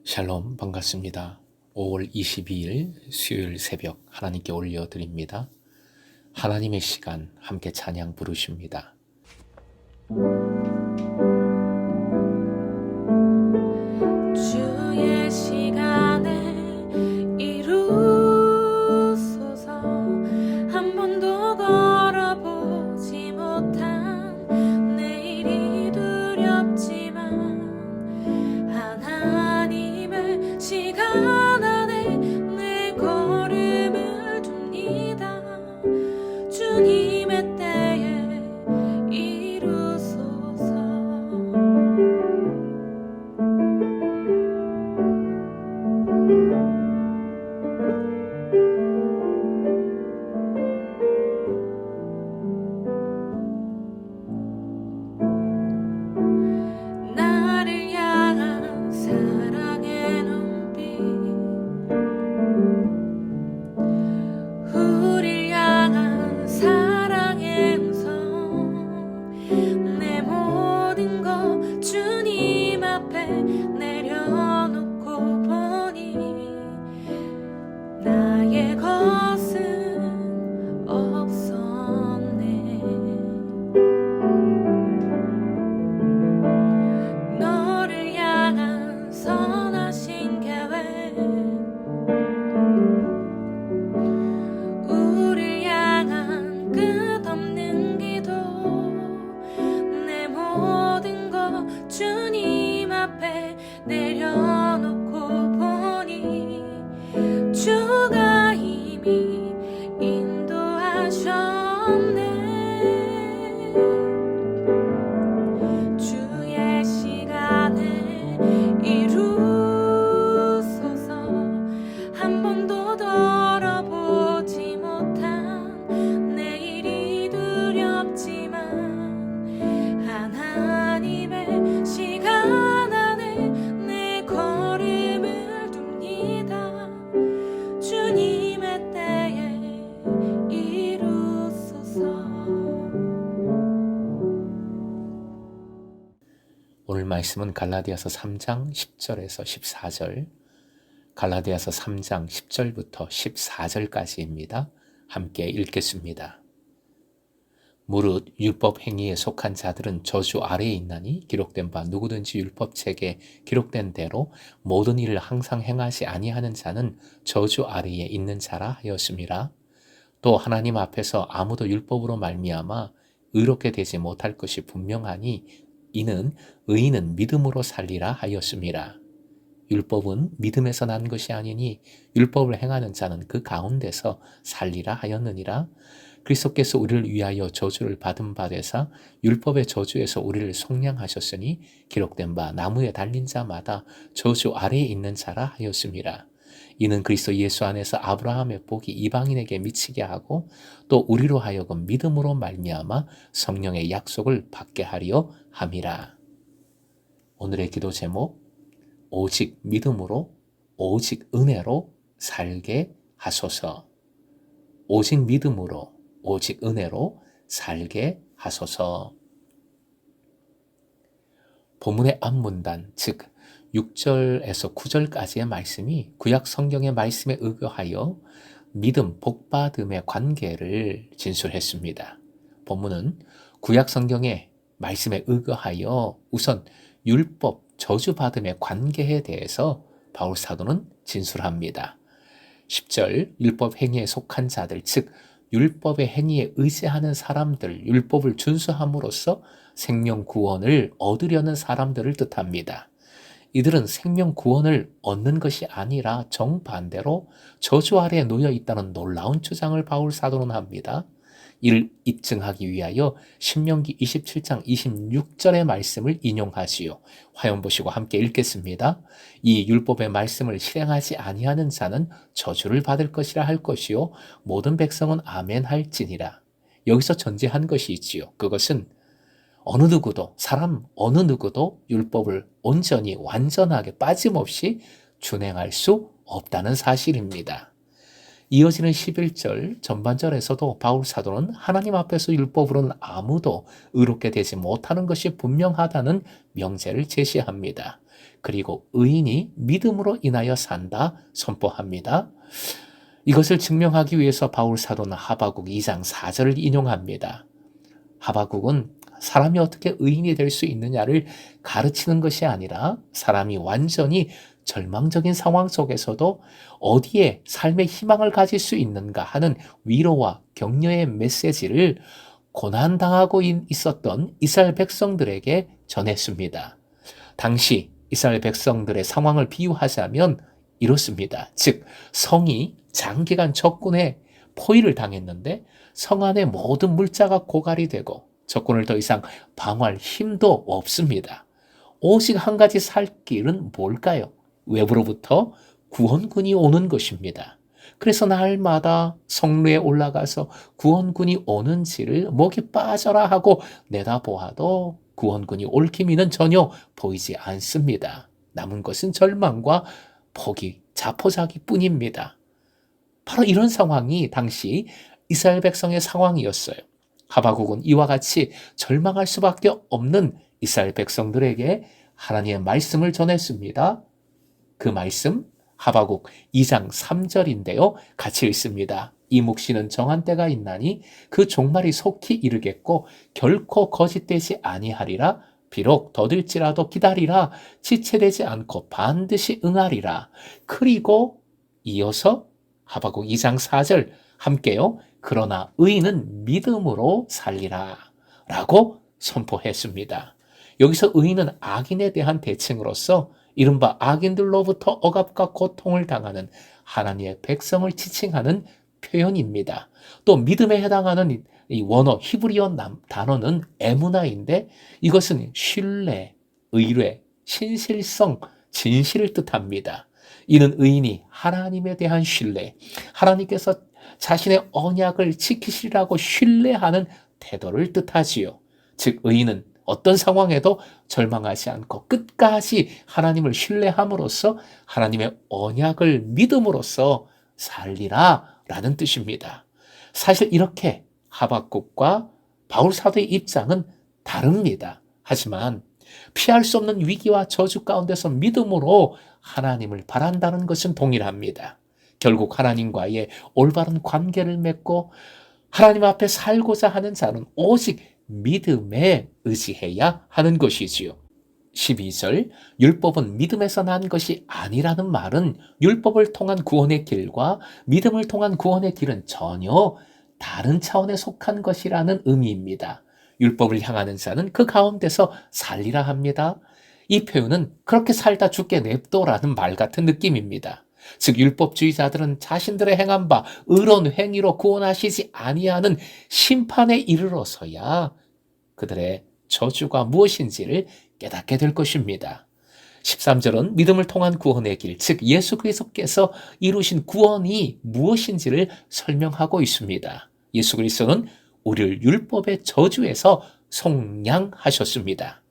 샬롬 반갑습니다. 5월 22일 수요일 새벽 하나님께 올려드립니다. 하나님의 시간 함께 찬양 부르십니다. 주의 시간에 이루소서. 한 번도 걸어보지 못한 내일이 두렵지만 하나님의 시간 안에 내 걸음을 둡니다. 주님의 때에 이루소서. 나를 향한 사랑의 눈빛, 우릴 향한 사랑의 음성, 내 모든 것 주님 앞에 내려놓고 보니 나의 것은 없었네. 너를 향한 선하신 계획, 우릴 향한 끝없는 기도, 내 모든 것 주님 앞에 내려놓고 보니 주가 이미 인도하셨네. 주의 시간에 이루소서. 한 번도 돌아보지 못한 내일이 두렵지만 하나님의 시간 안에 내 걸음을 둡니다. 주님의 때에 이루소서. 오늘 말씀은 갈라디아서 3장 10절에서 14절, 갈라디아서 3장 10절부터 14절까지입니다. 함께 읽겠습니다. 무릇 율법 행위에 속한 자들은 저주 아래에 있나니 기록된 바 누구든지 율법책에 기록된 대로 모든 일을 항상 행하지 아니하는 자는 저주 아래에 있는 자라 하였음이라. 또 하나님 앞에서 아무도 율법으로 말미암아 의롭게 되지 못할 것이 분명하니 이는 의인은 믿음으로 살리라 하였음이라. 율법은 믿음에서 난 것이 아니니 율법을 행하는 자는 그 가운데서 살리라 하였느니라. 그리스도께서 우리를 위하여 저주를 받은 바 되사 율법의 저주에서 우리를 속량하셨으니 기록된 바 나무에 달린 자마다 저주 아래에 있는 자라 하였음이라. 이는 그리스도 예수 안에서 아브라함의 복이 이방인에게 미치게 하고 또 우리로 하여금 믿음으로 말미암아 성령의 약속을 받게 하려 함이라. 오늘의 기도 제목, 오직 믿음으로 오직 은혜로 살게 하소서. 오직 믿음으로 오직 은혜로 살게 하소서. 본문의 앞문단, 즉 6절에서 9절까지의 말씀이 구약 성경의 말씀에 의거하여 믿음, 복받음의 관계를 진술했습니다. 본문은 구약 성경의 말씀에 의거하여 우선 율법, 저주받음의 관계에 대해서 바울 사도는 진술합니다. 10절, 율법 행위에 속한 자들, 즉 율법의 행위에 의지하는 사람들, 율법을 준수함으로써 생명 구원을 얻으려는 사람들을 뜻합니다. 이들은 생명 구원을 얻는 것이 아니라 정반대로 저주 아래에 놓여 있다는 놀라운 주장을 바울 사도는 합니다. 이를 입증하기 위하여 신명기 27장 26절의 말씀을 인용하시오. 화면 보시고 함께 읽겠습니다. 이 율법의 말씀을 실행하지 아니하는 자는 저주를 받을 것이라 할 것이요 모든 백성은 아멘 할지니라. 여기서 전제한 것이 있지요. 그것은 어느 누구도, 사람 어느 누구도 율법을 온전히 완전하게 빠짐없이 준행할 수 없다는 사실입니다. 이어지는 11절 전반절에서도 바울 사도는 하나님 앞에서 율법으로는 아무도 의롭게 되지 못하는 것이 분명하다는 명제를 제시합니다. 그리고 의인이 믿음으로 인하여 산다 선포합니다. 이것을 증명하기 위해서 바울 사도는 하바국 2장 4절을 인용합니다. 하바국은 사람이 어떻게 의인이 될 수 있느냐를 가르치는 것이 아니라 사람이 완전히 절망적인 상황 속에서도 어디에 삶의 희망을 가질 수 있는가 하는 위로와 격려의 메시지를 고난당하고 있었던 이스라엘 백성들에게 전했습니다. 당시 이스라엘 백성들의 상황을 비유하자면 이렇습니다. 즉, 성이 장기간 적군의 포위를 당했는데 성 안의 모든 물자가 고갈이 되고 적군을 더 이상 방어할 힘도 없습니다. 오직 한 가지 살 길은 뭘까요? 외부로부터 구원군이 오는 것입니다. 그래서 날마다 성루에 올라가서 구원군이 오는지를 목이 빠져라 하고 내다보아도 구원군이 올 기미는 전혀 보이지 않습니다. 남은 것은 절망과 포기, 자포자기뿐입니다. 바로 이런 상황이 당시 이스라엘 백성의 상황이었어요. 하바국은 이와 같이 절망할 수밖에 없는 이스라엘 백성들에게 하나님의 말씀을 전했습니다. 그 말씀 하바국 2장 3절인데요. 같이 읽습니다. 이 묵시는 정한 때가 있나니 그 종말이 속히 이르겠고 결코 거짓되지 아니하리라. 비록 더딜지라도 기다리라. 지체되지 않고 반드시 응하리라. 그리고 이어서 하바국 2장 4절 함께요. 그러나 의인은 믿음으로 살리라 라고 선포했습니다. 여기서 의인은 악인에 대한 대칭으로서 이른바 악인들로부터 억압과 고통을 당하는 하나님의 백성을 지칭하는 표현입니다. 또 믿음에 해당하는 이 원어 히브리어 단어는 에무나인데 이것은 신뢰, 의뢰, 신실성, 진실을 뜻합니다. 이는 의인이 하나님에 대한 신뢰, 하나님께서 자신의 언약을 지키시리라고 신뢰하는 태도를 뜻하지요. 즉 의인은 어떤 상황에도 절망하지 않고 끝까지 하나님을 신뢰함으로써 하나님의 언약을 믿음으로써 살리라 라는 뜻입니다. 사실 이렇게 하박국과 바울 사도의 입장은 다릅니다. 하지만 피할 수 없는 위기와 저주 가운데서 믿음으로 하나님을 바란다는 것은 동일합니다. 결국 하나님과의 올바른 관계를 맺고 하나님 앞에 살고자 하는 자는 오직 믿음에 의지해야 하는 것이지요. 12절 율법은 믿음에서 난 것이 아니라는 말은 율법을 통한 구원의 길과 믿음을 통한 구원의 길은 전혀 다른 차원에 속한 것이라는 의미입니다. 율법을 향하는 자는 그 가운데서 살리라 합니다. 이 표현은 그렇게 살다 죽게 냅둬라는 말 같은 느낌입니다. 즉 율법주의자들은 자신들의 행한 바 의로운 행위로 구원하시지 아니하는 심판에 이르러서야 그들의 저주가 무엇인지를 깨닫게 될 것입니다. 13절은 믿음을 통한 구원의 길, 즉 예수 그리스도께서 이루신 구원이 무엇인지를 설명하고 있습니다. 예수 그리스도는 우리를 율법의 저주에서 속량하셨습니다.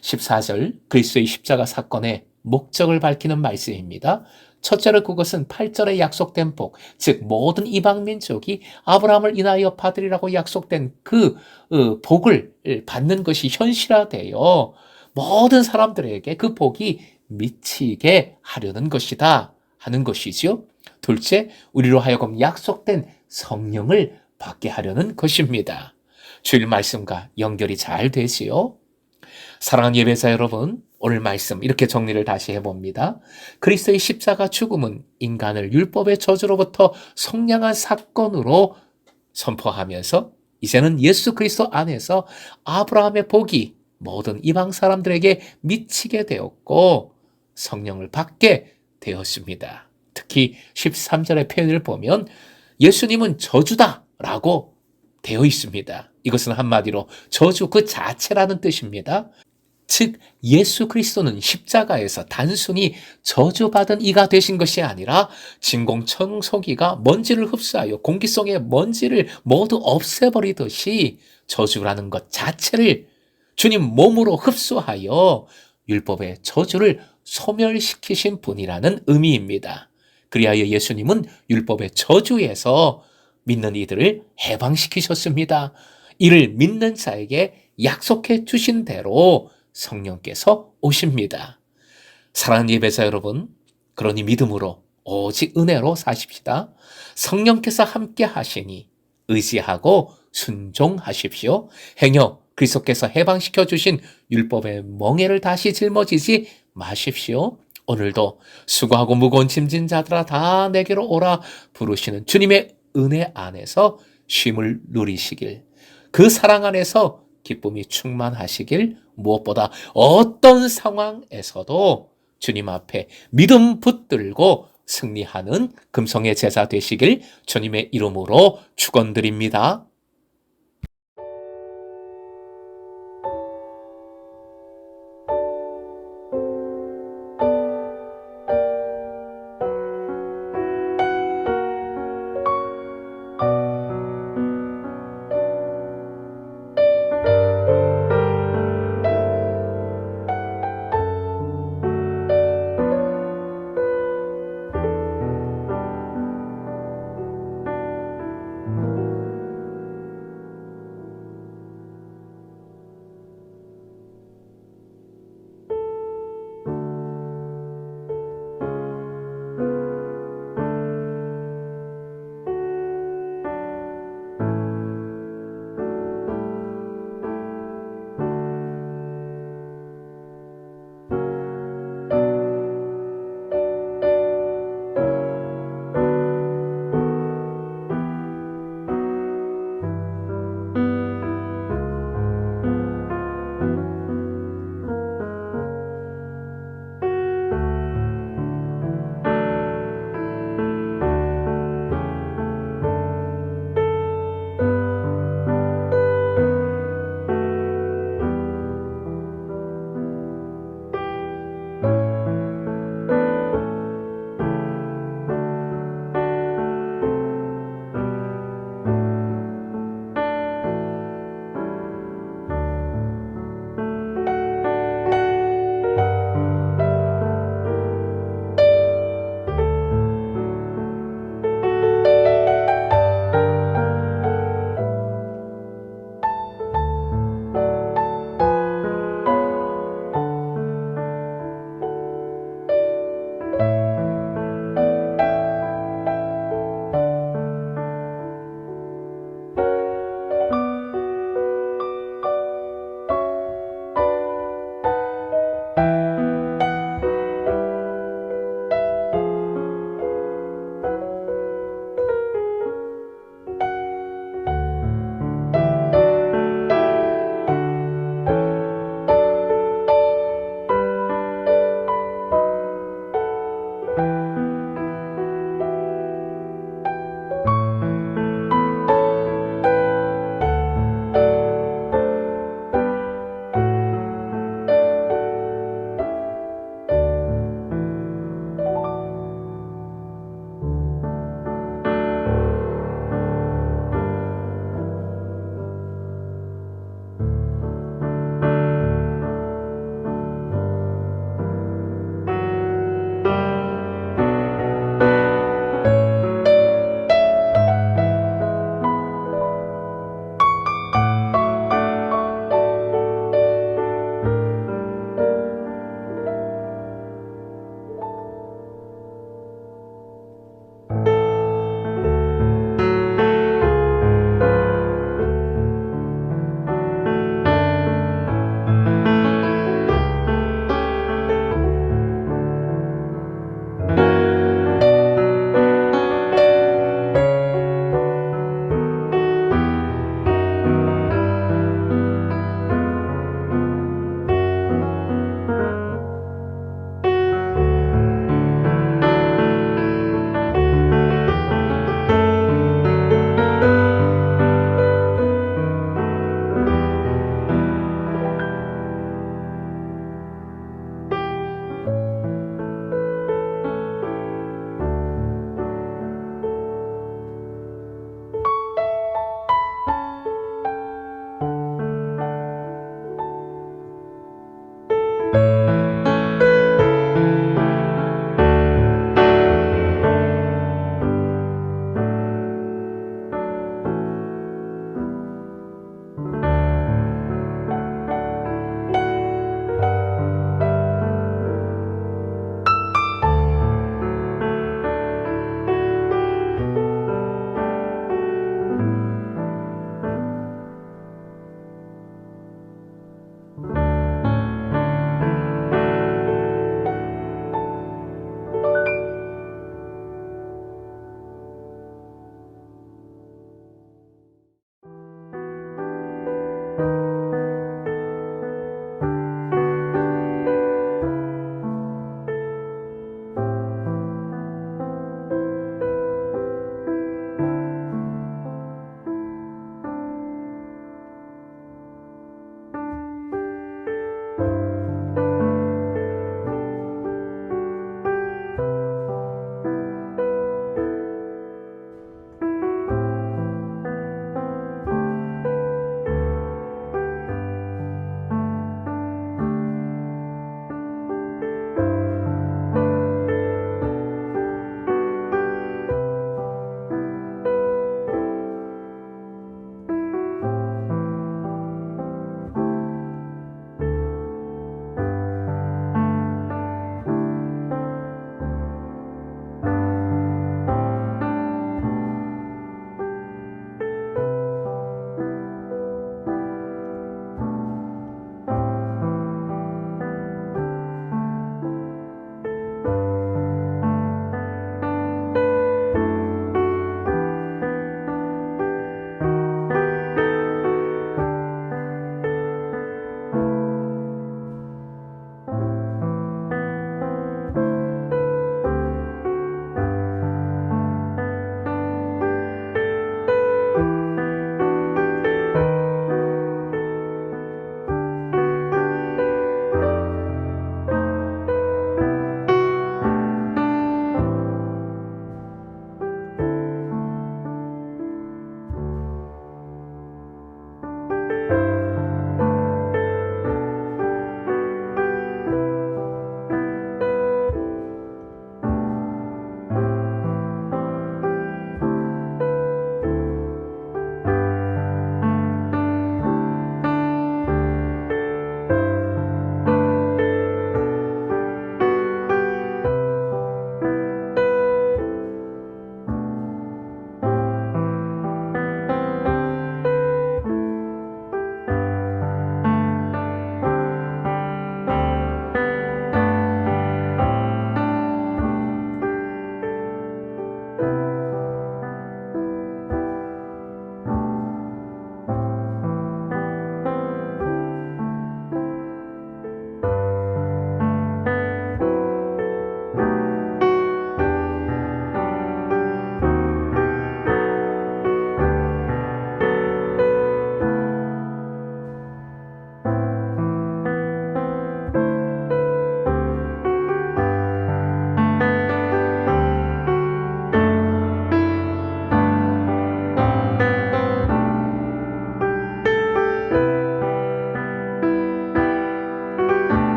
14절 그리스도의 십자가 사건의 목적을 밝히는 말씀입니다. 첫째로 그것은 8절에 약속된 복, 즉 모든 이방 민족이 아브라함을 인하여 받으리라고 약속된 그 복을 받는 것이 현실화되어 모든 사람들에게 그 복이 미치게 하려는 것이다 하는 것이죠. 둘째, 우리로 하여금 약속된 성령을 받게 하려는 것입니다. 주일 말씀과 연결이 잘 되지요. 사랑하는 예배자 여러분, 오늘 말씀 이렇게 정리를 다시 해봅니다. 그리스도의 십자가 죽음은 인간을 율법의 저주로부터 속량한 사건으로 선포하면서 이제는 예수 그리스도 안에서 아브라함의 복이 모든 이방 사람들에게 미치게 되었고 성령을 받게 되었습니다. 특히 13절의 표현을 보면 예수님은 저주다 라고 되어 있습니다. 이것은 한마디로 저주 그 자체라는 뜻입니다. 즉 예수 그리스도는 십자가에서 단순히 저주받은 이가 되신 것이 아니라 진공청소기가 먼지를 흡수하여 공기 속의 먼지를 모두 없애버리듯이 저주라는 것 자체를 주님 몸으로 흡수하여 율법의 저주를 소멸시키신 분이라는 의미입니다. 그리하여 예수님은 율법의 저주에서 믿는 이들을 해방시키셨습니다. 이를 믿는 자에게 약속해 주신 대로 성령께서 오십니다. 사랑하는 예배자 여러분, 그러니 믿음으로 오직 은혜로 사십시다. 성령께서 함께 하시니 의지하고 순종하십시오. 행여 그리스도께서 해방시켜 주신 율법의 멍에를 다시 짊어지지 마십시오. 오늘도 수고하고 무거운 짐진 자들아 다 내게로 오라 부르시는 주님의 은혜 안에서 쉼을 누리시길, 그 사랑 안에서 기쁨이 충만하시길, 무엇보다 어떤 상황에서도 주님 앞에 믿음 붙들고 승리하는 금성의 제자 되시길 주님의 이름으로 축원드립니다.